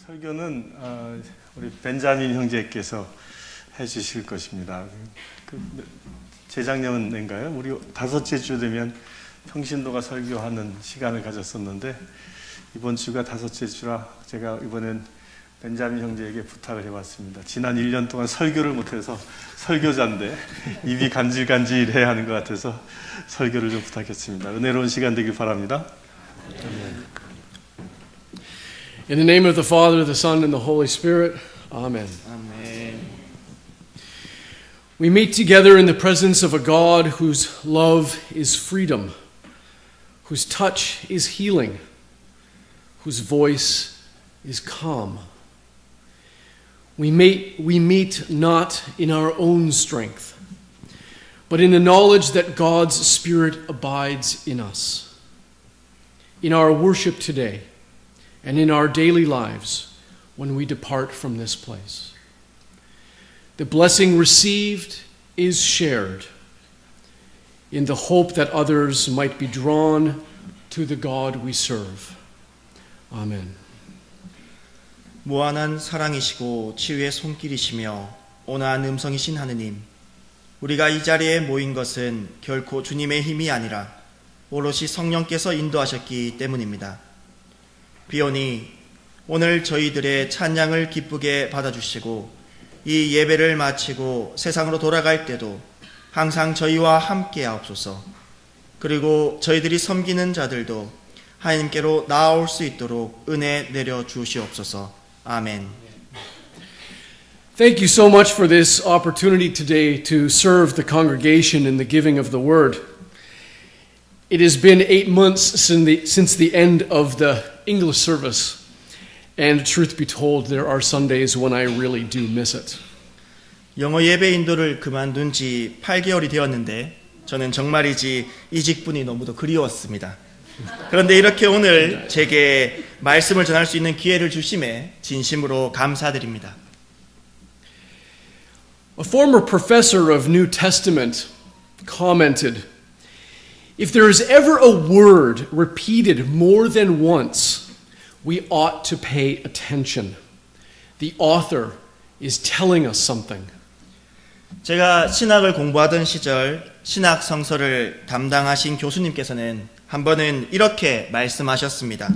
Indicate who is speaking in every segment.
Speaker 1: 설교는 우리 벤자민 형제께서 해주실 것입니다. 재작년인가요? 우리 다섯째 주 되면 평신도가 설교하는 시간을 가졌었는데 이번 주가 다섯째 주라 제가 이번엔 벤자민 형제에게 부탁을 해봤습니다. 지난 1년 동안 설교를 못해서 설교자인데 입이 간질간질해야 하는 것 같아서 설교를 좀 부탁했습니다. 은혜로운 시간 되길 바랍니다.
Speaker 2: In the name of the Father, the Son, and the Holy Spirit, Amen.
Speaker 3: 아멘.
Speaker 2: We meet together in the presence of a God whose love is freedom, whose touch is healing, whose voice is calm. We meet not in our own strength, but in the knowledge that God's Spirit abides in us. In our worship today, and in our daily lives when we depart from this place. The blessing received is shared in the hope that others might be drawn to the God we serve. Amen.
Speaker 3: 무한한 사랑이시고 치유의 손길이시며 온화한 음성이신 하느님, 우리가 이 자리에 모인 것은 결코 주님의 힘이 아니라 오롯이 성령께서 인도하셨기 때문입니다. 비오니 오늘 저희들의 찬양을 기쁘게 받아주시고 이 예배를 마치고 세상으로 돌아갈 때도 항상 저희와 함께 하옵소서. 그리고 저희들이 섬기는 자들도 하나님께로 나아올 수 있도록 은혜 내려 주시옵소서. 아멘.
Speaker 2: Thank you so much for this opportunity today to serve the congregation in the giving of the word. It has been 8 months since the end of the English service, and truth be told, there are Sundays when I really do miss it.
Speaker 3: 영어 예배 인도를 그만둔 지 8개월이 되었는데 저는 정말이지 이 직분이 너무도 그리웠습니다. 그런데 이렇게 오늘 제게 말씀을 전할 수 있는 기회를 주심에 진심으로 감사드립니다.
Speaker 2: A former professor of New Testament commented, "If there is ever a word repeated more than once, we ought to pay attention. The author is telling us something."
Speaker 3: 제가 신학을 공부하던 시절 신학 성서를 담당하신 교수님께서는 한 번은 이렇게 말씀하셨습니다.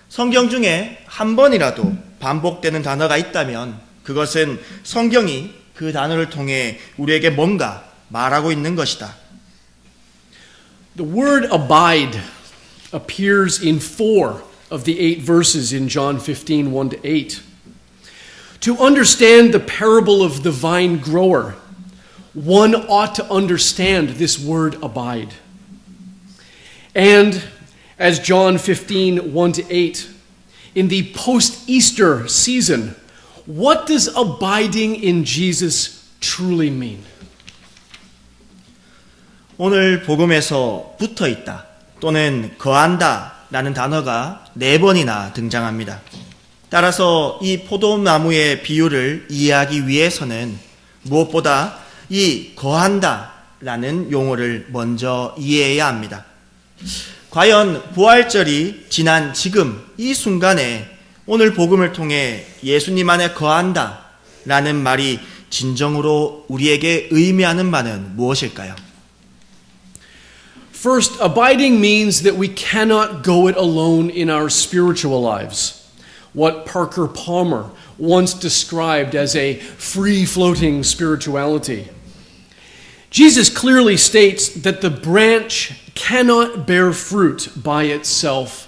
Speaker 3: 성경 중에 한 번이라도 반복되는 단어가 있다면 그것은 성경이 그 단어를 통해 우리에게 뭔가 말하고 있는 것이다.
Speaker 2: The word abide appears in 4 of the 8 verses in John 15, 1-8. To understand the parable of the vine grower, one ought to understand this word abide. And as John 15, 1-8, in the post-Easter season, what does abiding in Jesus truly mean?
Speaker 3: 오늘 복음에서 붙어 있다 또는 거한다 라는 단어가 4번이나 등장합니다. 따라서 이 포도나무의 비유를 이해하기 위해서는 무엇보다 이 거한다 라는 용어를 먼저 이해해야 합니다. 과연 부활절이 지난 지금 이 순간에 오늘 복음을 통해 예수님 안에 거한다 라는 말이 진정으로 우리에게 의미하는 바는 무엇일까요?
Speaker 2: First, abiding means that we cannot go it alone in our spiritual lives. What Parker Palmer once described as a free-floating spirituality. Jesus clearly states that the branch cannot bear fruit by itself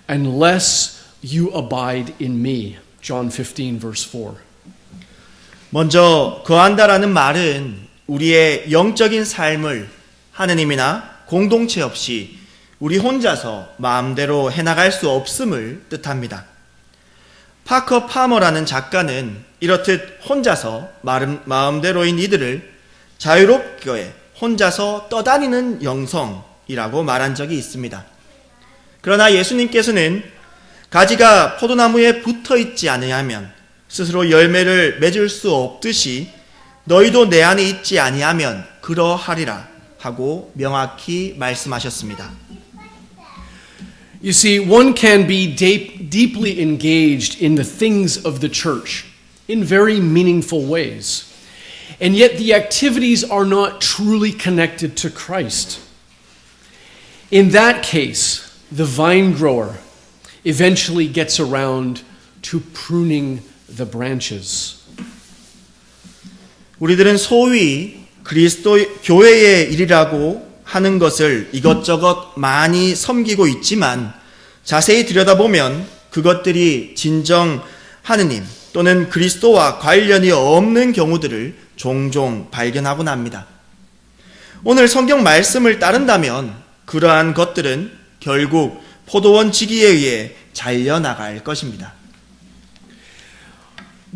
Speaker 2: unless you abide in me. John 15, verse 4.
Speaker 3: 먼저 거한다라는 말은 우리의 영적인 삶을 하느님이나 공동체 없이 우리 혼자서 마음대로 해나갈 수 없음을 뜻합니다. 파커 파머라는 작가는 이렇듯 혼자서 마음대로인 이들을 자유롭게 혼자서 떠다니는 영성이라고 말한 적이 있습니다. 그러나 예수님께서는 가지가 포도나무에 붙어 있지 아니하면 스스로 열매를 맺을 수 없듯이 너희도 내 안에 있지 아니하면 그러하리라 하고 명확히 말씀하셨습니다.
Speaker 2: You see, one can be deeply engaged in the things of the church in very meaningful ways, and yet the activities are not truly connected to Christ. In that case, the vine grower eventually gets around to pruning the branches.
Speaker 3: 우리들은 소위 그리스도 교회의 일이라고 하는 것을 이것저것 많이 섬기고 있지만 자세히 들여다보면 그것들이 진정 하느님 또는 그리스도와 관련이 없는 경우들을 종종 발견하곤 합니다. 오늘 성경 말씀을 따른다면 그러한 것들은 결국 포도원 지기에 의해 잘려나갈 것입니다.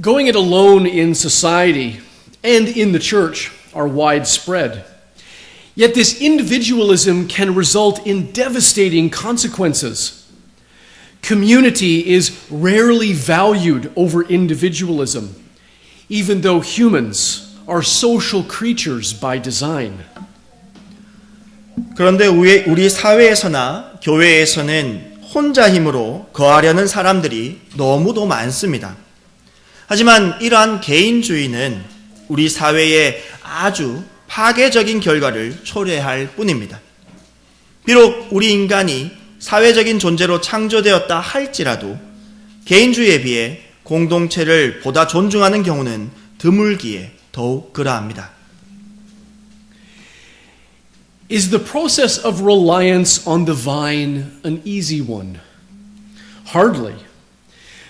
Speaker 2: Going it alone in society and in the church are widespread. Yet this individualism can result in devastating consequences. Community is rarely valued over individualism, even though humans are social creatures by design.
Speaker 3: 그런데 우리 사회에서나 교회에서는 혼자 힘으로 거하려는 사람들이 너무도 많습니다. 하지만 이러한 개인주의는 우리 사회에 아주 파괴적인 결과를 초래할 뿐입니다. 비록 우리 인간이 사회적인 존재로 창조되었다 할지라도 개인주의에 비해 공동체를 보다 존중하는 경우는 드물기에 더욱 그러합니다.
Speaker 2: Is the process of reliance on the vine an easy one? Hardly.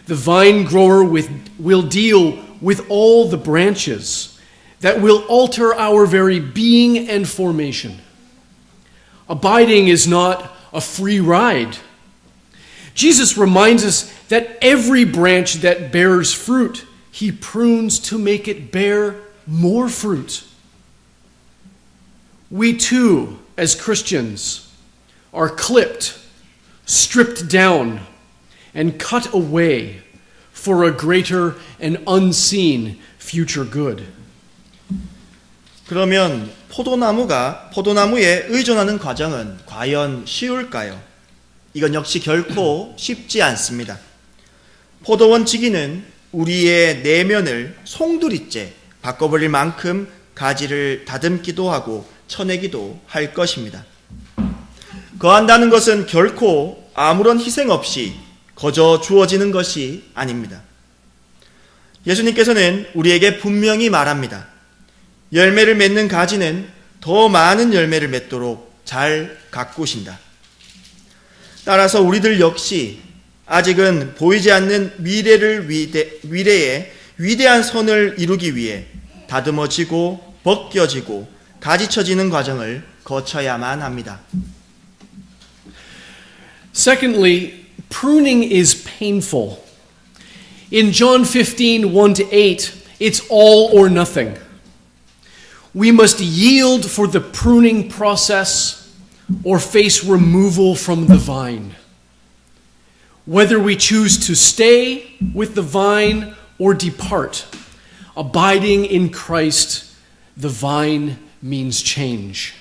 Speaker 2: The vine grower will deal with all the branches that will alter our very being and formation. Abiding is not a free ride. Jesus reminds us that every branch that bears fruit, he prunes to make it bear more fruit. We too, as Christians, are clipped, stripped down, and cut away for a greater and unseen future good.
Speaker 3: 그러면 포도나무에 의존하는 과정은 과연 쉬울까요? 이건 역시 결코 쉽지 않습니다. 포도원 지기는 우리의 내면을 송두리째 바꿔버릴 만큼 가지를 다듬기도 하고 쳐내기도 할 것입니다. 거한다는 것은 결코 아무런 희생 없이 거저 주어지는 것이 아닙니다. 예수님께서는 우리에게 분명히 말합니다. 열매를 맺는 가지는 더 많은 열매를 맺도록 잘 가꾸신다. 따라서 우리들 역시 아직은 보이지 않는 미래의 위대한 선을 이루기 위해 다듬어지고 벗겨지고 가지쳐지는 과정을 거쳐야만 합니다.
Speaker 2: Secondly, pruning is painful. In John 15, 1-8, it's all or nothing. We must yield for the pruning process or face removal from the vine. Whether we choose to stay with the vine or depart, abiding in Christ, the vine means change.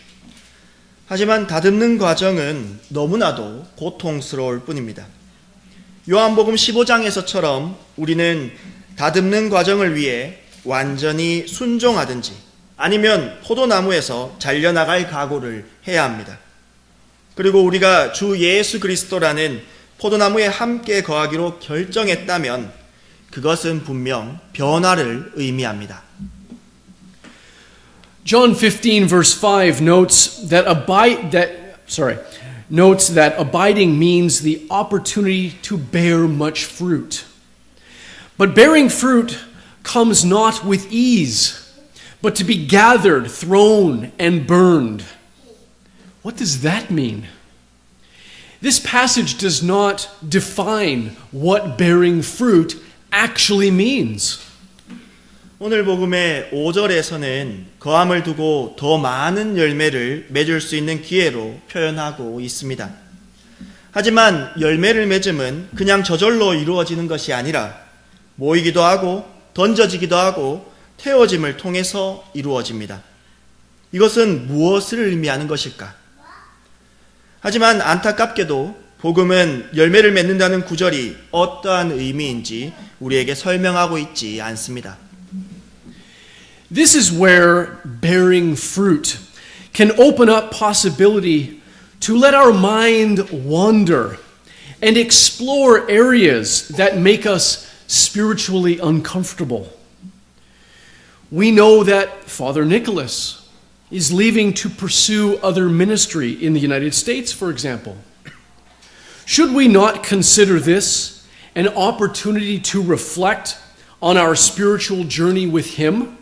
Speaker 3: 하지만 다듬는 과정은 너무나도 고통스러울 뿐입니다. 요한복음 15장에서처럼 우리는 다듬는 과정을 위해 완전히 순종하든지 아니면 포도나무에서 잘려나갈 각오를 해야 합니다. 그리고 우리가 주 예수 그리스도라는 포도나무에 함께 거하기로 결정했다면 그것은 분명 변화를 의미합니다.
Speaker 2: John 15 verse 5 notes that abiding means the opportunity to bear much fruit. But bearing fruit comes not with ease, but to be gathered, thrown, and burned. What does that mean? This passage does not define what bearing fruit actually means.
Speaker 3: 오늘 복음의 5절에서는 거함을 두고 더 많은 열매를 맺을 수 있는 기회로 표현하고 있습니다. 하지만 열매를 맺음은 그냥 저절로 이루어지는 것이 아니라 모이기도 하고 던져지기도 하고 태워짐을 통해서 이루어집니다. 이것은 무엇을 의미하는 것일까? 하지만 안타깝게도 복음은 열매를 맺는다는 구절이 어떠한 의미인지 우리에게 설명하고 있지 않습니다.
Speaker 2: This is where bearing fruit can open up possibility to let our mind wander and explore areas that make us spiritually uncomfortable. We know that Father Nicholas is leaving to pursue other ministry in the United States, for example. Should we not consider this an opportunity to reflect on our spiritual journey with him,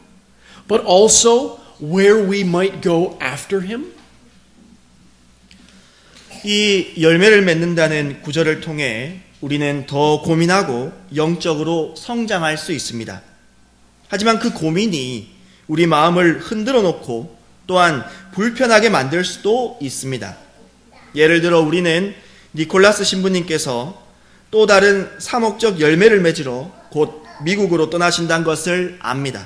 Speaker 2: but also where we might go after him?
Speaker 3: 이 열매를 맺는다는 구절을 통해 우리는 더 고민하고 영적으로 성장할 수 있습니다. 하지만 그 고민이 우리 마음을 흔들어 놓고 또한 불편하게 만들 수도 있습니다. 예를 들어 우리는 니콜라스 신부님께서 또 다른 사목적 열매를 맺으러 곧 미국으로 떠나신다는 것을 압니다.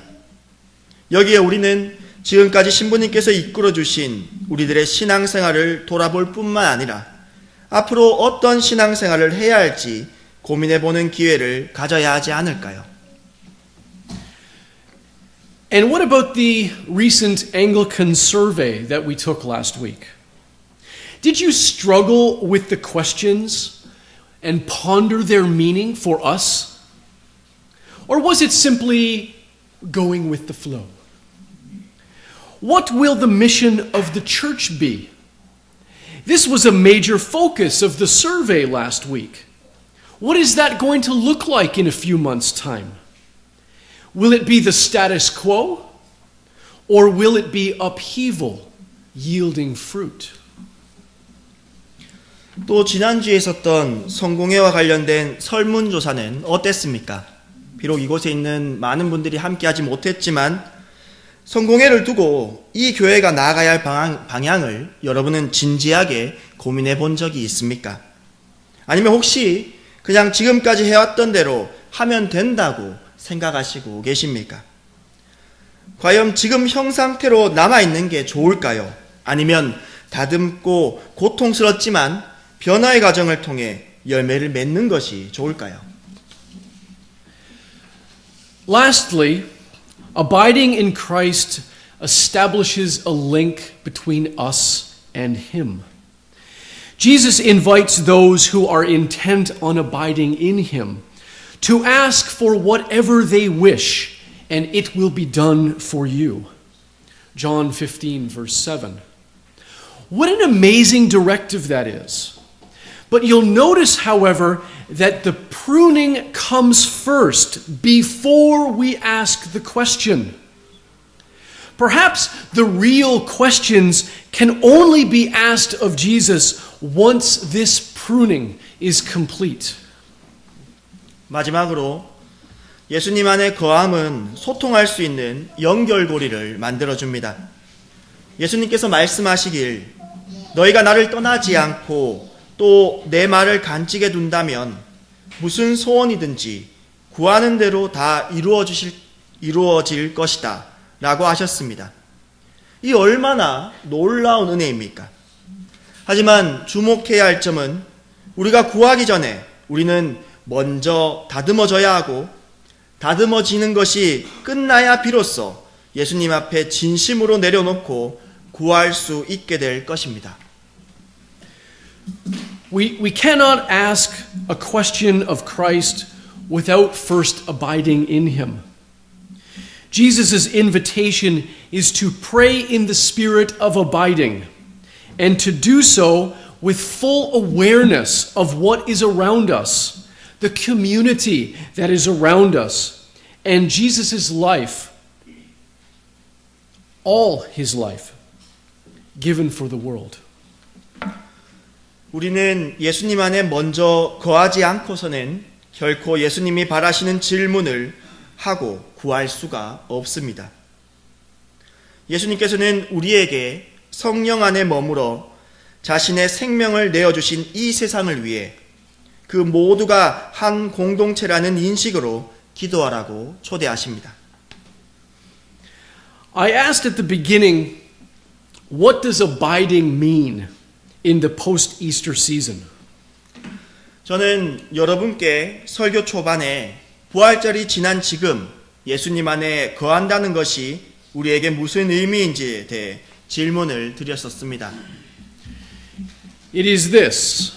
Speaker 3: 여기에 우리는 지금까지 신부님께서 이끌어 주신 우리들의 신앙생활을 돌아볼 뿐만 아니라 앞으로 어떤 신앙생활을 해야 할지 고민해보는 기회를 가져야 하지 않을까요?
Speaker 2: And what about the recent Anglican survey that we took last week? Did you struggle with the questions and ponder their meaning for us? Or was it simply going with the flow? What will the mission of the church be? This was a major focus of the survey last week. What is that going to look like in a few months' time? Will it be the status quo? Or will it be upheaval, yielding fruit?
Speaker 3: 또 지난주에 있었던 성공회와 관련된 설문조사는 어땠습니까? 비록 이곳에 있는 많은 분들이 함께하지 못했지만 성공회를 두고 이 교회가 나아가야 할 방향을 여러분은 진지하게 고민해 본 적이 있습니까? 아니면 혹시 그냥 지금까지 해왔던 대로 하면 된다고 생각하시고 계십니까? 과연 지금 형 상태로 남아있는 게 좋을까요? 아니면 다듬고 고통스럽지만 변화의 과정을 통해 열매를 맺는 것이 좋을까요?
Speaker 2: Lastly, abiding in Christ establishes a link between us and him. Jesus invites those who are intent on abiding in him to ask for whatever they wish, and it will be done for you. John 15, verse 7. What an amazing directive that is. But you'll notice, however, that the pruning comes first before we ask the question. Perhaps the real questions can only be asked of Jesus once this pruning is complete.
Speaker 3: 마지막으로 예수님 안에 거함은 소통할 수 있는 연결고리를 만들어줍니다. 예수님께서 말씀하시길 너희가 나를 떠나지 않고 또 내 말을 간직해 둔다면 무슨 소원이든지 구하는 대로 다 이루어질 것이다 라고 하셨습니다. 이 얼마나 놀라운 은혜입니까? 하지만 주목해야 할 점은 우리가 구하기 전에 우리는 먼저 다듬어져야 하고 다듬어지는 것이 끝나야 비로소 예수님 앞에 진심으로 내려놓고 구할 수 있게 될 것입니다.
Speaker 2: We cannot ask a question of Christ without first abiding in him. Jesus' invitation is to pray in the spirit of abiding and to do so with full awareness of what is around us, the community that is around us, and Jesus' life, all his life, given for the world.
Speaker 3: 우리는 예수님 안에 먼저 거하지 않고서는 결코 예수님이 바라시는 질문을 하고 구할 수가 없습니다. 예수님께서는 우리에게 성령 안에 머물어 자신의 생명을 내어주신 이 세상을 위해 그 모두가 한 공동체라는 인식으로 기도하라고 초대하십니다.
Speaker 2: I asked at the beginning, what does abiding mean in the post-Easter season?
Speaker 3: 저는 여러분께 설교 초반에 부활절이 지난 지금 예수님 안에 거한다는 것이 우리에게 무슨 의미인지에 대해 질문을 드렸었습니다.
Speaker 2: It is this.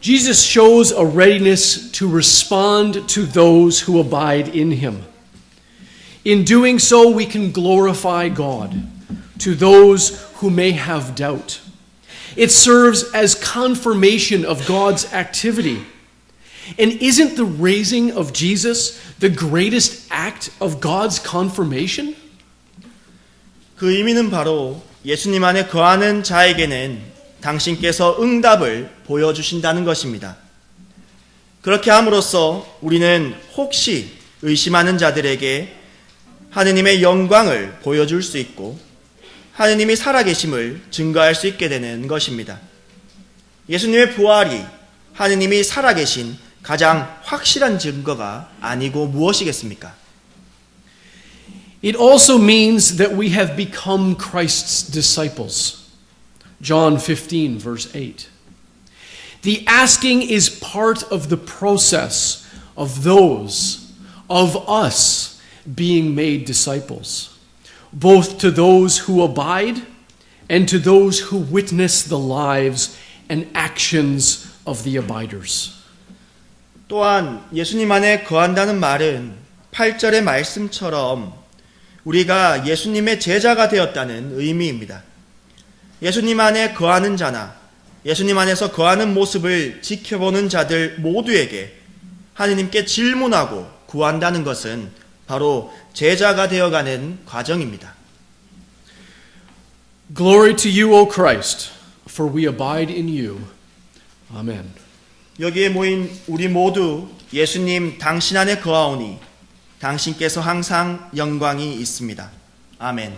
Speaker 2: Jesus shows a readiness to respond to those who abide in him. In doing so, we can glorify God to those who may have doubt. It serves as confirmation of God's activity. And isn't the raising of Jesus the greatest act of God's confirmation?
Speaker 3: 그 의미는 바로 예수님 안에 거하는 자에게는 당신께서 응답을 보여주신다는 것입니다. 그렇게 함으로써 우리는 혹시 의심하는 자들에게 하느님의 영광을 보여줄 수 있고 하느님이 살아계심을 증거할 수 있게 되는 것입니다. 예수님의 부활이 하느님이 살아계신 가장 확실한 증거가 아니고 무엇이겠습니까?
Speaker 2: It also means that we have become Christ's disciples. John 15, verse 8. The asking is part of the process of those, of us, being made disciples, both to those who abide and to those who witness the lives and actions of the abiders.
Speaker 3: 또한 예수님 안에 거한다는 말은 8절의 말씀처럼 우리가 예수님의 제자가 되었다는 의미입니다. 예수님 안에 거하는 자나 예수님 안에서 거하는 모습을 지켜보는 자들 모두에게 하느님께 질문하고 구한다는 것은 바로 제자가 되어가는 과정입니다.
Speaker 2: Glory to you, O Christ, for we abide in you. Amen.
Speaker 3: 여기에 모인 우리 모두 예수님 당신 안에 거하오니 당신께서 항상 영광이 있습니다. 아멘.